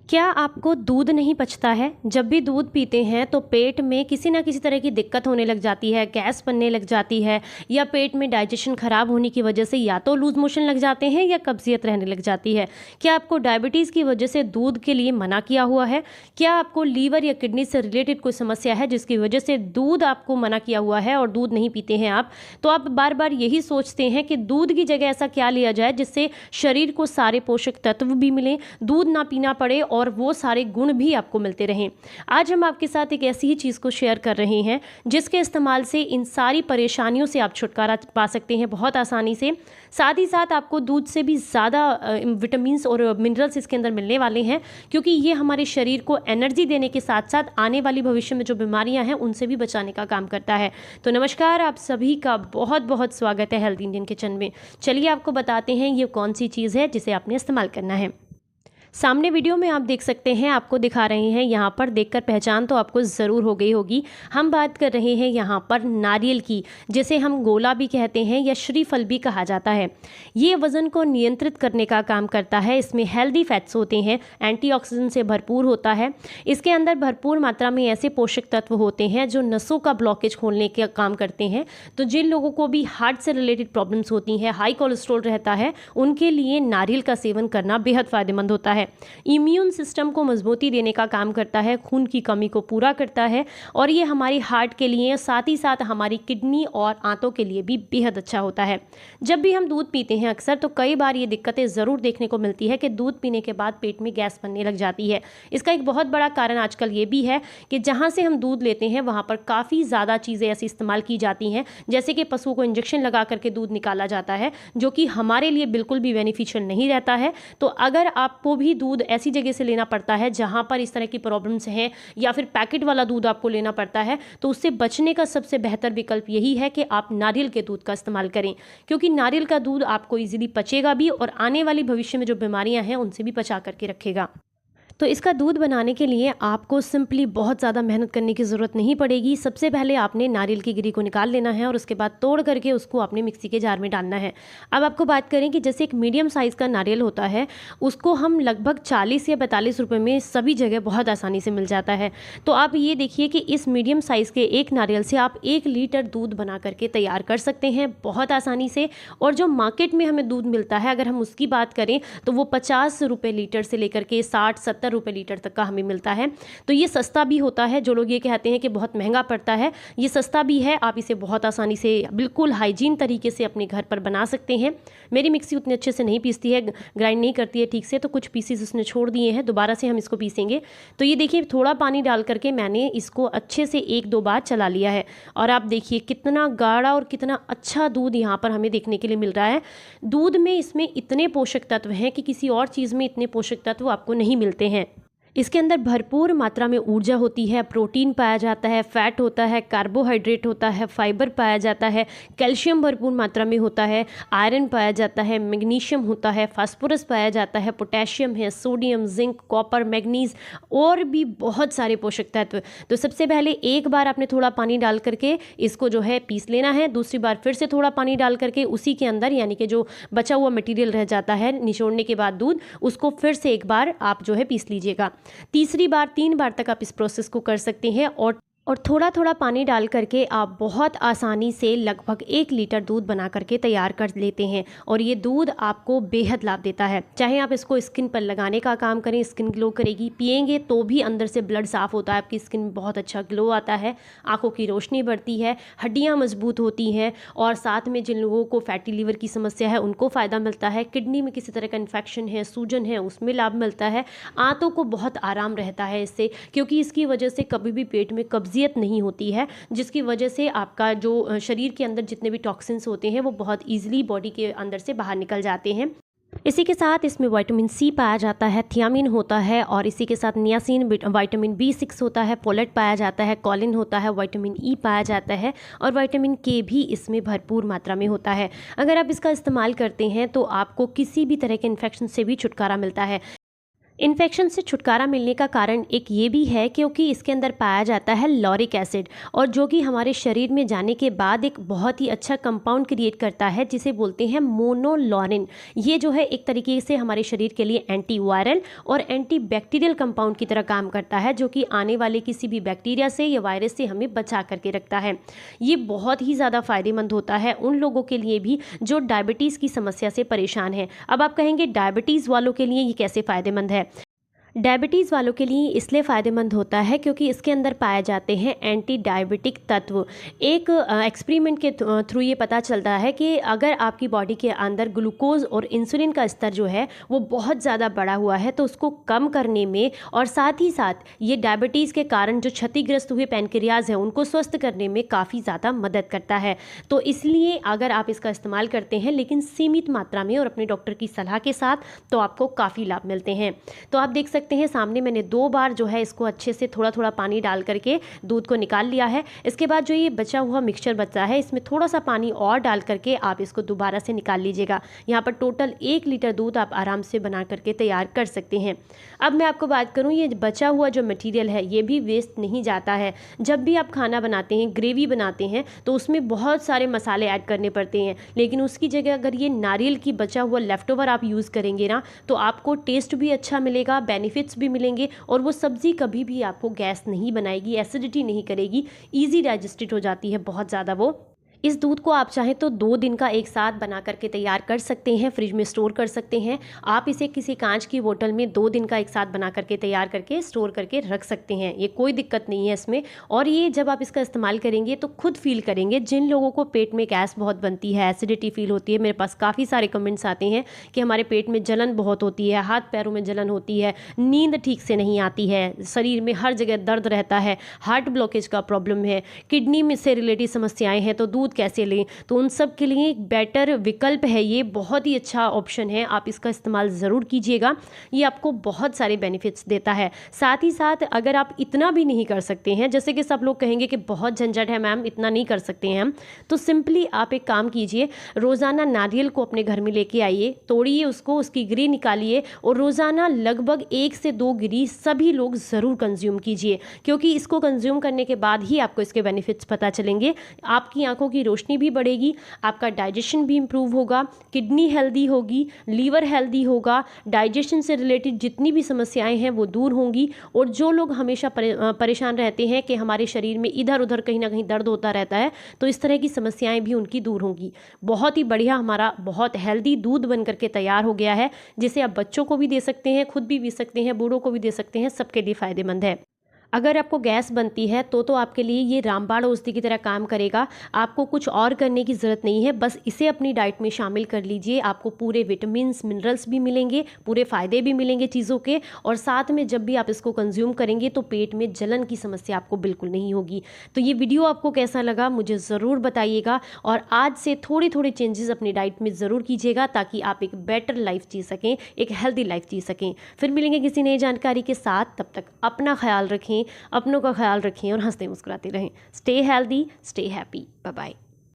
क्या आपको दूध नहीं पचता है? जब भी दूध पीते हैं तो पेट में किसी न किसी तरह की दिक्कत होने लग जाती है, गैस बनने लग जाती है या पेट में डाइजेशन खराब होने की वजह से या तो लूज़ मोशन लग जाते हैं या कब्ज़ियत रहने लग जाती है। क्या आपको डायबिटीज़ की वजह से दूध के लिए मना किया हुआ है? क्या आपको लीवर या किडनी से रिलेटेड कोई समस्या है जिसकी वजह से दूध आपको मना किया हुआ है और दूध नहीं पीते हैं आप? तो आप बार-बार यही सोचते हैं कि दूध की जगह ऐसा क्या लिया जाए जिससे शरीर को सारे पोषक तत्व भी मिलें, दूध ना पीना पड़े और वो सारे गुण भी आपको मिलते रहें। आज हम आपके साथ एक ऐसी ही चीज़ को शेयर कर रहे हैं जिसके इस्तेमाल से इन सारी परेशानियों से आप छुटकारा पा सकते हैं बहुत आसानी से। साथ ही साथ आपको दूध से भी ज़्यादा विटामिन्स और मिनरल्स इसके अंदर मिलने वाले हैं, क्योंकि ये हमारे शरीर को एनर्जी देने के साथ साथ आने वाली भविष्य में जो बीमारियां हैं उनसे भी बचाने का काम करता है। तो नमस्कार, आप सभी का बहुत बहुत स्वागत है हेल्थ इंडियन किचन में। चलिए आपको बताते हैं ये कौन सी चीज़ है जिसे आपने इस्तेमाल करना है। सामने वीडियो में आप देख सकते हैं, आपको दिखा रहे हैं, यहाँ पर देखकर पहचान तो आपको ज़रूर हो गई होगी। हम बात कर रहे हैं यहाँ पर नारियल की, जिसे हम गोला भी कहते हैं या श्रीफल भी कहा जाता है। ये वज़न को नियंत्रित करने का काम करता है। इसमें हेल्दी फैट्स होते हैं, एंटीऑक्सीडेंट से भरपूर होता है। इसके अंदर भरपूर मात्रा में ऐसे पोषक तत्व होते हैं जो नसों का ब्लॉकेज खोलने का काम करते हैं। तो जिन लोगों को भी हार्ट से रिलेटेड प्रॉब्लम्स होती हैं, हाई कोलेस्ट्रॉल रहता है, उनके लिए नारियल का सेवन करना बेहद फ़ायदेमंद होता है। इम्यून सिस्टम को मजबूती देने का काम करता है, खून की कमी को पूरा करता है और ये हमारी हार्ट के लिए, साथ ही साथ हमारी किडनी और आंतों के लिए भी बेहद अच्छा होता है। जब भी हम दूध पीते हैं अक्सर, तो कई बार ये दिक्कतें ज़रूर देखने को मिलती है कि दूध पीने के बाद पेट में गैस बनने लग जाती है। इसका एक बहुत बड़ा कारण आजकल ये भी है कि जहाँ से हम दूध लेते हैं वहाँ पर काफ़ी ज़्यादा चीज़ें ऐसी इस्तेमाल की जाती हैं, जैसे कि पशुओं को इंजेक्शन लगा करके दूध निकाला जाता है, जो कि हमारे लिए बिल्कुल भी बेनिफिशियल नहीं रहता है। तो अगर आपको भी दूध ऐसी जगह से लेना पड़ता है जहां पर इस तरह की प्रॉब्लम्स हैं या फिर पैकेट वाला दूध आपको लेना पड़ता है, तो उससे बचने का सबसे बेहतर विकल्प यही है कि आप नारियल के दूध का इस्तेमाल करें, क्योंकि नारियल का दूध आपको इजीली पचेगा भी और आने वाली भविष्य में जो बीमारियां हैं उनसे भी बचा करके रखेगा। तो इसका दूध बनाने के लिए आपको सिंपली बहुत ज़्यादा मेहनत करने की ज़रूरत नहीं पड़ेगी। सबसे पहले आपने नारियल की गिरी को निकाल लेना है और उसके बाद तोड़ करके उसको अपने मिक्सी के जार में डालना है। अब आपको बात करें कि जैसे एक मीडियम साइज़ का नारियल होता है, उसको हम लगभग 40 या 42 रुपये में सभी जगह बहुत आसानी से मिल जाता है। तो आप ये देखिए कि इस मीडियम साइज़ के एक नारियल से आप 1 लीटर दूध बना करके तैयार कर सकते हैं बहुत आसानी से। और जो मार्केट में हमें दूध मिलता है, अगर हम उसकी बात करें तो वो 50 रुपये लीटर से लेकर के 60-70 रुपये लीटर तक का हमें मिलता है। तो ये सस्ता भी होता है। जो लोग ये कहते हैं कि बहुत महंगा पड़ता है, ये सस्ता भी है। आप इसे बहुत आसानी से बिल्कुल हाइजीन तरीके से अपने घर पर बना सकते हैं। मेरी मिक्सी उतने अच्छे से नहीं पीसती है, ग्राइंड नहीं करती है ठीक से, तो कुछ पीसेस उसने छोड़ दिए हैं, दोबारा से हम इसको पीसेंगे। तो ये देखिए, थोड़ा पानी डाल करके मैंने इसको अच्छे से 1-2 बार चला लिया है और आप देखिए कितना गाढ़ा और कितना अच्छा दूध यहाँ पर हमें देखने के लिए मिल रहा है। दूध में इसमें इतने पोषक तत्व हैं कि किसी और चीज़ में इतने पोषक तत्व आपको नहीं मिलते हैं। इसके अंदर भरपूर मात्रा में ऊर्जा होती है, प्रोटीन पाया जाता है, फैट होता है, कार्बोहाइड्रेट होता है, फाइबर पाया जाता है, कैल्शियम भरपूर मात्रा में होता है, आयरन पाया जाता है, मैग्नीशियम होता है, फास्फोरस पाया जाता है, पोटेशियम है, सोडियम, जिंक, कॉपर, मैग्नीज और भी बहुत सारे पोषक तत्व। तो सबसे पहले एक बार आपने थोड़ा पानी डाल करके इसको जो है पीस लेना है। दूसरी बार फिर से थोड़ा पानी डाल करके उसी के अंदर, यानी कि जो बचा हुआ मटीरियल रह जाता है निचोड़ने के बाद दूध, उसको फिर से एक बार आप जो है पीस लीजिएगा। तीसरी बार 3 बार तक आप इस प्रोसेस को कर सकते हैं और थोड़ा थोड़ा पानी डाल करके आप बहुत आसानी से लगभग 1 लीटर दूध बना करके तैयार कर लेते हैं। और ये दूध आपको बेहद लाभ देता है। चाहे आप इसको स्किन पर लगाने का काम करें, स्किन ग्लो करेगी, पिएंगे तो भी अंदर से ब्लड साफ़ होता है, आपकी स्किन में बहुत अच्छा ग्लो आता है, आंखों की रोशनी बढ़ती है, हड्डियाँ मजबूत होती हैं और साथ में जिन लोगों को फैटी लीवर की समस्या है उनको फ़ायदा मिलता है, किडनी में किसी तरह का इन्फेक्शन है, सूजन है, उसमें लाभ मिलता है, आंतों को बहुत आराम रहता है इससे, क्योंकि इसकी वजह से कभी भी पेट में कब्जियत नहीं होती है, जिसकी वजह से आपका जो शरीर के अंदर जितने भी टॉक्सिन्स होते हैं वो बहुत ईजिली बॉडी के अंदर से बाहर निकल जाते हैं। इसी के साथ इसमें विटामिन सी पाया जाता है, थियामिन होता है और इसी के साथ नियासिन, विटामिन B6 होता है, फोलेट पाया जाता है, कॉलिन होता है, विटामिन ई पाया जाता है और विटामिन के भी इसमें भरपूर मात्रा में होता है। अगर आप इसका इस्तेमाल करते हैं तो आपको किसी भी तरह के इन्फेक्शन से भी छुटकारा मिलता है। इन्फेक्शन से छुटकारा मिलने का कारण एक ये भी है क्योंकि इसके अंदर पाया जाता है लॉरिक एसिड, और जो कि हमारे शरीर में जाने के बाद एक बहुत ही अच्छा कंपाउंड क्रिएट करता है जिसे बोलते हैं मोनोलॉरिन। ये जो है एक तरीके से हमारे शरीर के लिए एंटी वायरल और एंटी बैक्टीरियल कंपाउंड की तरह काम करता है, जो कि आने वाले किसी भी बैक्टीरिया से या वायरस से हमें बचा करके रखता है। ये बहुत ही ज़्यादा फायदेमंद होता है उन लोगों के लिए भी जो डायबिटीज़ की समस्या से परेशान है। अब आप कहेंगे डायबिटीज़ वालों के लिए ये कैसे फ़ायदेमंद है? डायबिटीज़ वालों के लिए इसलिए फ़ायदेमंद होता है क्योंकि इसके अंदर पाए जाते हैं एंटी डायबिटिक तत्व। एक एक्सपेरिमेंट के थ्रू ये पता चलता है कि अगर आपकी बॉडी के अंदर ग्लूकोज और इंसुलिन का स्तर जो है वो बहुत ज़्यादा बढ़ा हुआ है तो उसको कम करने में, और साथ ही साथ ये डायबिटीज़ के कारण जो क्षतिग्रस्त हुए पैनक्रियाज हैं उनको स्वस्थ करने में काफ़ी ज़्यादा मदद करता है। तो इसलिए अगर आप इसका इस्तेमाल करते हैं लेकिन सीमित मात्रा में और अपने डॉक्टर की सलाह के साथ, तो आपको काफ़ी लाभ मिलते हैं। तो आप देख सकते हैं सामने मैंने 2 बार जो है इसको अच्छे से थोड़ा थोड़ा पानी डाल करके दूध को निकाल लिया है। इसके बाद जो ये बचा हुआ मिक्सचर बचा है इसमें थोड़ा सा पानी और डाल करके आप इसको दोबारा से निकाल लीजिएगा। यहाँ पर टोटल 1 लीटर दूध आप आराम से बना करके तैयार कर सकते हैं। अब मैं आपको बात करूँ, ये बचा हुआ जो मटीरियल है ये भी वेस्ट नहीं जाता है। जब भी आप खाना बनाते हैं, ग्रेवी बनाते हैं, तो उसमें बहुत सारे मसाले ऐड करने पड़ते हैं, लेकिन उसकी जगह अगर ये नारियल की बचा हुआ लेफ्ट ओवर आप यूज़ करेंगे ना, तो आपको टेस्ट भी अच्छा मिलेगा, बेनिफिट्स भी मिलेंगे, और वो सब्ज़ी कभी भी आपको गैस नहीं बनाएगी, एसिडिटी नहीं करेगी, ईजी डाइजेस्टेड हो जाती है बहुत ज़्यादा वो। इस दूध को आप चाहें तो 2 दिन का एक साथ बना करके तैयार कर सकते हैं, फ्रिज में स्टोर कर सकते हैं। आप इसे किसी कांच की बोतल में 2 दिन का एक साथ बना करके तैयार करके स्टोर करके रख सकते हैं, ये कोई दिक्कत नहीं है इसमें। और ये जब आप इसका इस्तेमाल करेंगे तो खुद फील करेंगे। जिन लोगों को पेट में गैस बहुत बनती है, एसिडिटी फील होती है, मेरे पास काफ़ी सारे कमेंट्स आते हैं कि हमारे पेट में जलन बहुत होती है, हाथ पैरों में जलन होती है, नींद ठीक से नहीं आती है, शरीर में हर जगह दर्द रहता है, हार्ट ब्लॉकेज का प्रॉब्लम है, किडनी में से रिलेटेड समस्याएं हैं, तो दूध कैसे लें? तो उन सब के लिए एक बेटर विकल्प है, ये बहुत ही अच्छा ऑप्शन है, आप इसका इस्तेमाल ज़रूर कीजिएगा। ये आपको बहुत सारे बेनिफिट्स देता है। साथ ही साथ अगर आप इतना भी नहीं कर सकते हैं, जैसे कि सब लोग कहेंगे कि बहुत झंझट है मैम, इतना नहीं कर सकते हैं हम, तो सिंपली आप एक काम कीजिए, रोज़ाना नारियल को अपने घर में लेके आइए, तोड़िए उसको, उसकी गिरी निकालिए, और रोज़ाना लगभग 1 से 2 गिरी सभी लोग ज़रूर कंज्यूम कीजिए, क्योंकि इसको कंज्यूम करने के बाद ही आपको इसके बेनिफिट्स पता चलेंगे। आपकी आंखों की रोशनी भी बढ़ेगी, आपका डाइजेशन भी इम्प्रूव होगा, किडनी हेल्दी होगी, लीवर हेल्दी होगा, डाइजेशन से रिलेटेड जितनी भी समस्याएं हैं वो दूर होंगी। और जो लोग हमेशा परेशान रहते हैं कि हमारे शरीर में इधर उधर कहीं ना कहीं दर्द होता रहता है, तो इस तरह की समस्याएं भी उनकी दूर होंगी। बहुत ही बढ़िया हमारा बहुत हेल्दी दूध बन करके तैयार हो गया है, जिसे आप बच्चों को भी दे सकते हैं, खुद भी पी सकते हैं, बूढ़ों को भी दे सकते हैं, सबके लिए फ़ायदेमंद है। अगर आपको गैस बनती है तो आपके लिए ये रामबाण औषधि की तरह काम करेगा। आपको कुछ और करने की ज़रूरत नहीं है, बस इसे अपनी डाइट में शामिल कर लीजिए। आपको पूरे विटामिन्स मिनरल्स भी मिलेंगे, पूरे फ़ायदे भी मिलेंगे चीज़ों के, और साथ में जब भी आप इसको कंज्यूम करेंगे तो पेट में जलन की समस्या आपको बिल्कुल नहीं होगी। तो ये वीडियो आपको कैसा लगा मुझे ज़रूर बताइएगा, और आज से थोड़े थोड़े चेंजेस अपनी डाइट में ज़रूर कीजिएगा ताकि आप एक बेटर लाइफ जी सकें, एक हेल्दी लाइफ जी सकें। फिर मिलेंगे किसी नई जानकारी के साथ, तब तक अपना ख्याल रखें, अपनों का ख्याल रखें और हंसते मुस्कुराते रहें। Stay healthy, stay happy, bye bye.